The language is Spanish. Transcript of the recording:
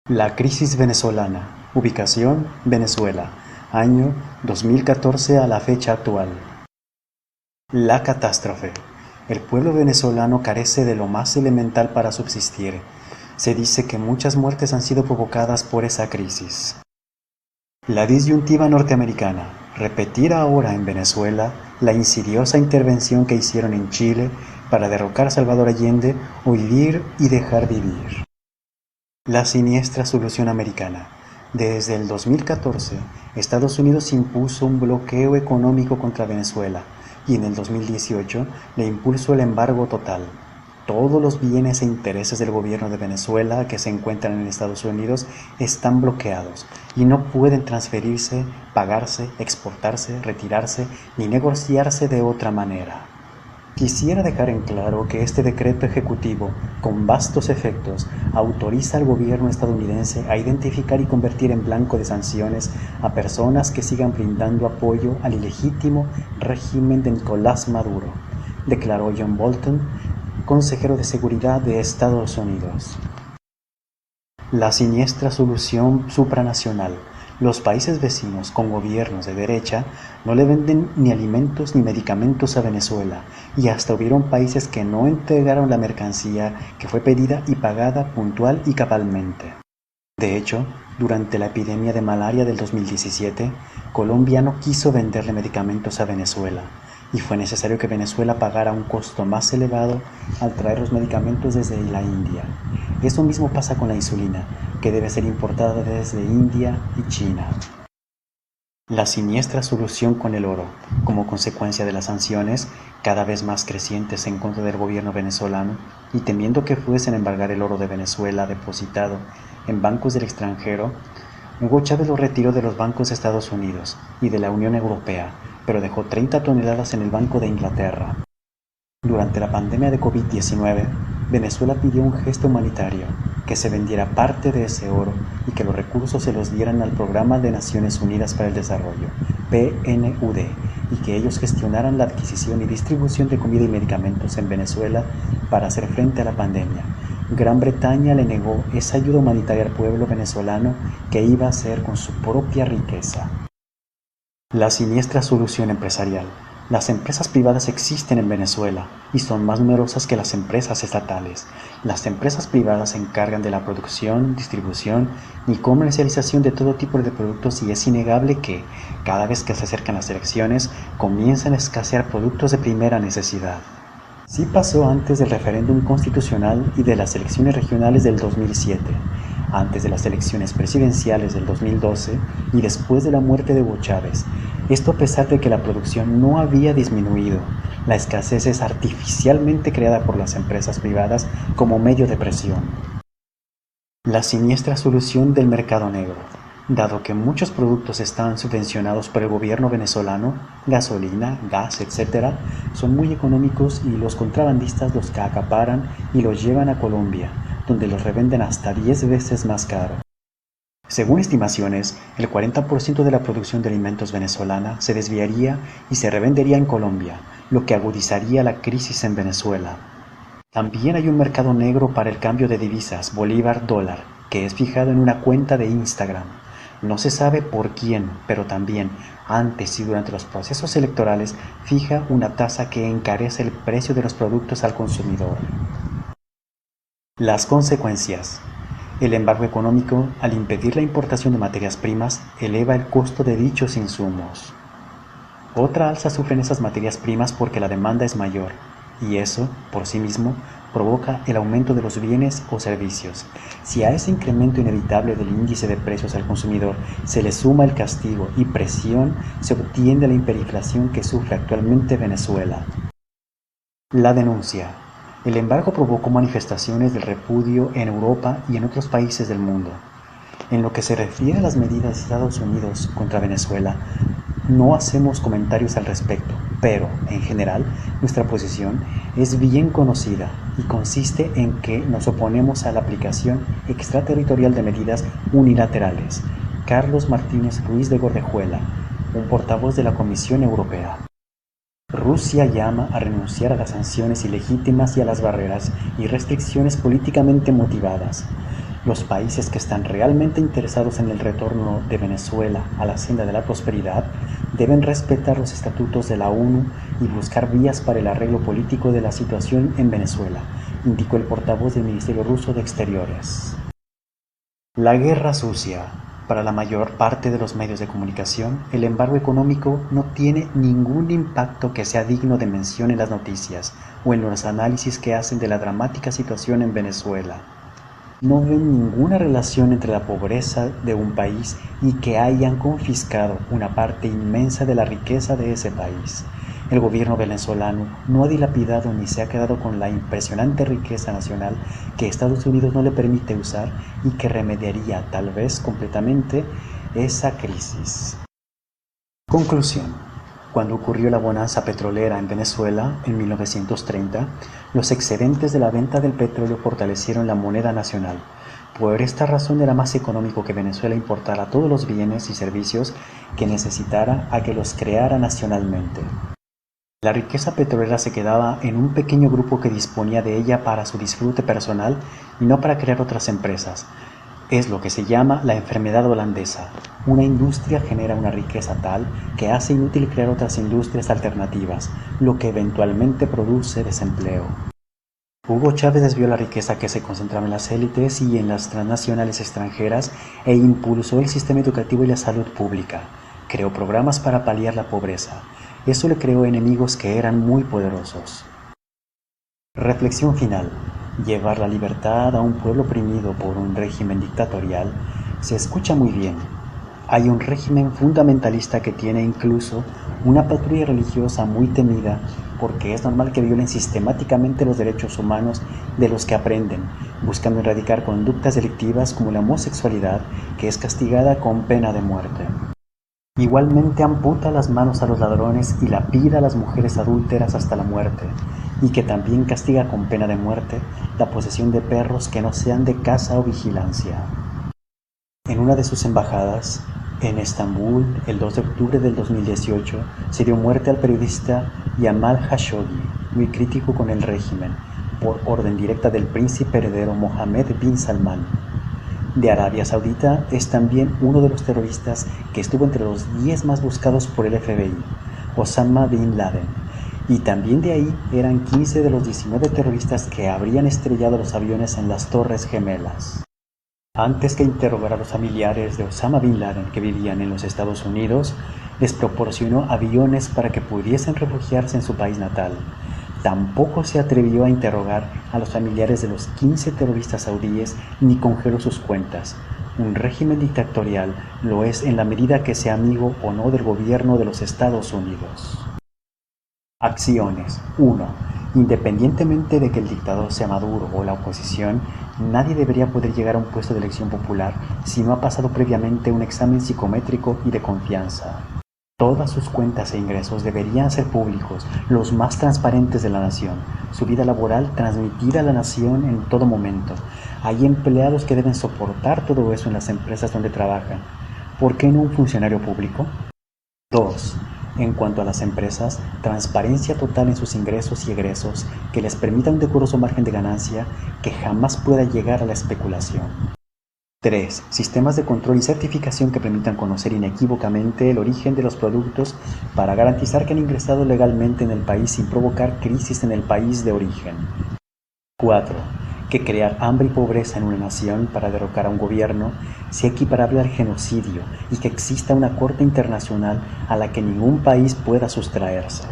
La crisis venezolana. Ubicación: Venezuela. Año 2014 a la fecha actual. La catástrofe. El pueblo venezolano carece de lo más elemental para subsistir. Se dice que muchas muertes han sido provocadas por esa crisis. La disyuntiva norteamericana. Repetir ahora en Venezuela la insidiosa intervención que hicieron en Chile para derrocar a Salvador Allende o vivir y dejar vivir. La siniestra solución americana. Desde el 2014, Estados Unidos impuso un bloqueo económico contra Venezuela y en el 2018 le impuso el embargo total. Todos los bienes e intereses del gobierno de Venezuela que se encuentran en Estados Unidos están bloqueados y no pueden transferirse, pagarse, exportarse, retirarse ni negociarse de otra manera. Quisiera dejar en claro que este decreto ejecutivo, con vastos efectos, autoriza al gobierno estadounidense a identificar y convertir en blanco de sanciones a personas que sigan brindando apoyo al ilegítimo régimen de Nicolás Maduro, declaró John Bolton, consejero de Seguridad de Estados Unidos. La siniestra solución supranacional. Los países vecinos con gobiernos de derecha no le venden ni alimentos ni medicamentos a Venezuela y hasta hubieron países que no entregaron la mercancía que fue pedida y pagada puntual y cabalmente. De hecho, durante la epidemia de malaria del 2017, Colombia no quiso venderle medicamentos a Venezuela y fue necesario que Venezuela pagara un costo más elevado al traer los medicamentos desde la India. Eso mismo pasa con la insulina, que debe ser importada desde India y China. La siniestra solución con el oro, como consecuencia de las sanciones cada vez más crecientes en contra del gobierno venezolano y temiendo que fuesen a embargar el oro de Venezuela depositado en bancos del extranjero, Hugo Chávez lo retiró de los bancos de Estados Unidos y de la Unión Europea, pero dejó 30 toneladas en el Banco de Inglaterra. Durante la pandemia de COVID-19, Venezuela pidió un gesto humanitario, que se vendiera parte de ese oro y que los recursos se los dieran al Programa de Naciones Unidas para el Desarrollo, PNUD, y que ellos gestionaran la adquisición y distribución de comida y medicamentos en Venezuela para hacer frente a la pandemia. Gran Bretaña le negó esa ayuda humanitaria al pueblo venezolano que iba a hacer con su propia riqueza. La siniestra solución empresarial. Las empresas privadas existen en Venezuela y son más numerosas que las empresas estatales. Las empresas privadas se encargan de la producción, distribución y comercialización de todo tipo de productos y es innegable que, cada vez que se acercan las elecciones, comienzan a escasear productos de primera necesidad. Sí pasó antes del referéndum constitucional y de las elecciones regionales del 2007, antes de las elecciones presidenciales del 2012 y después de la muerte de Hugo Chávez. Esto a pesar de que la producción no había disminuido. La escasez es artificialmente creada por las empresas privadas como medio de presión. La siniestra solución del mercado negro. Dado que muchos productos están subvencionados por el gobierno venezolano, gasolina, gas, etc., son muy económicos y los contrabandistas los acaparan y los llevan a Colombia, donde los revenden hasta 10 veces más caro. Según estimaciones, el 40% de la producción de alimentos venezolana se desviaría y se revendería en Colombia, lo que agudizaría la crisis en Venezuela. También hay un mercado negro para el cambio de divisas bolívar-dólar, que es fijado en una cuenta de Instagram. No se sabe por quién, pero también, antes y durante los procesos electorales, fija una tasa que encarece el precio de los productos al consumidor. Las consecuencias. El embargo económico, al impedir la importación de materias primas, eleva el costo de dichos insumos. Otra alza sufren esas materias primas porque la demanda es mayor, y eso, por sí mismo, provoca el aumento de los bienes o servicios. Si a ese incremento inevitable del índice de precios al consumidor se le suma el castigo y presión, se obtiene la hiperinflación que sufre actualmente Venezuela. La denuncia. El embargo provocó manifestaciones de repudio en Europa y en otros países del mundo. En lo que se refiere a las medidas de Estados Unidos contra Venezuela, no hacemos comentarios al respecto, pero, en general, nuestra posición es bien conocida y consiste en que nos oponemos a la aplicación extraterritorial de medidas unilaterales. Carlos Martínez Ruiz de Gordejuela, un portavoz de la Comisión Europea. Rusia llama a renunciar a las sanciones ilegítimas y a las barreras y restricciones políticamente motivadas. Los países que están realmente interesados en el retorno de Venezuela a la senda de la prosperidad deben respetar los estatutos de la ONU y buscar vías para el arreglo político de la situación en Venezuela, indicó el portavoz del Ministerio Ruso de Exteriores. La guerra sucia. Para la mayor parte de los medios de comunicación, el embargo económico no tiene ningún impacto que sea digno de mención en las noticias o en los análisis que hacen de la dramática situación en Venezuela. No ven ninguna relación entre la pobreza de un país y que hayan confiscado una parte inmensa de la riqueza de ese país. El gobierno venezolano no ha dilapidado ni se ha quedado con la impresionante riqueza nacional que Estados Unidos no le permite usar y que remediaría tal vez completamente esa crisis. Conclusión. Cuando ocurrió la bonanza petrolera en Venezuela en 1930, los excedentes de la venta del petróleo fortalecieron la moneda nacional. Por esta razón era más económico que Venezuela importara todos los bienes y servicios que necesitara a que los creara nacionalmente. La riqueza petrolera se quedaba en un pequeño grupo que disponía de ella para su disfrute personal y no para crear otras empresas. Es lo que se llama la enfermedad holandesa. Una industria genera una riqueza tal que hace inútil crear otras industrias alternativas, lo que eventualmente produce desempleo. Hugo Chávez desvió la riqueza que se concentraba en las élites y en las transnacionales extranjeras e impulsó el sistema educativo y la salud pública. Creó programas para paliar la pobreza. Eso le creó enemigos que eran muy poderosos. Reflexión final. Llevar la libertad a un pueblo oprimido por un régimen dictatorial se escucha muy bien. Hay un régimen fundamentalista que tiene incluso una patrulla religiosa muy temida porque es normal que violen sistemáticamente los derechos humanos de los que aprenden, buscando erradicar conductas delictivas como la homosexualidad, que es castigada con pena de muerte. Igualmente amputa las manos a los ladrones y lapida a las mujeres adúlteras hasta la muerte, y que también castiga con pena de muerte la posesión de perros que no sean de caza o vigilancia. En una de sus embajadas, en Estambul, el 2 de octubre del 2018, se dio muerte al periodista Jamal Khashoggi, muy crítico con el régimen, por orden directa del príncipe heredero Mohammed bin Salman. De Arabia Saudita es también uno de los terroristas que estuvo entre los 10 más buscados por el FBI, Osama bin Laden, y también de ahí eran 15 de los 19 terroristas que habrían estrellado los aviones en las Torres Gemelas. Antes que interrogar a los familiares de Osama bin Laden que vivían en los Estados Unidos, les proporcionó aviones para que pudiesen refugiarse en su país natal. Tampoco se atrevió a interrogar a los familiares de los 15 terroristas saudíes ni congeló sus cuentas. Un régimen dictatorial lo es en la medida que sea amigo o no del gobierno de los Estados Unidos. Acciones. 1. Independientemente de que el dictador sea Maduro o la oposición, nadie debería poder llegar a un puesto de elección popular si no ha pasado previamente un examen psicométrico y de confianza. Todas sus cuentas e ingresos deberían ser públicos, los más transparentes de la nación. Su vida laboral transmitida a la nación en todo momento. Hay empleados que deben soportar todo eso en las empresas donde trabajan. ¿Por qué no un funcionario público? 2. En cuanto a las empresas, transparencia total en sus ingresos y egresos que les permita un decoroso margen de ganancia que jamás pueda llegar a la especulación. 3. Sistemas de control y certificación que permitan conocer inequívocamente el origen de los productos para garantizar que han ingresado legalmente en el país sin provocar crisis en el país de origen. 4. Que crear hambre y pobreza en una nación para derrocar a un gobierno sea equiparable al genocidio y que exista una corte internacional a la que ningún país pueda sustraerse.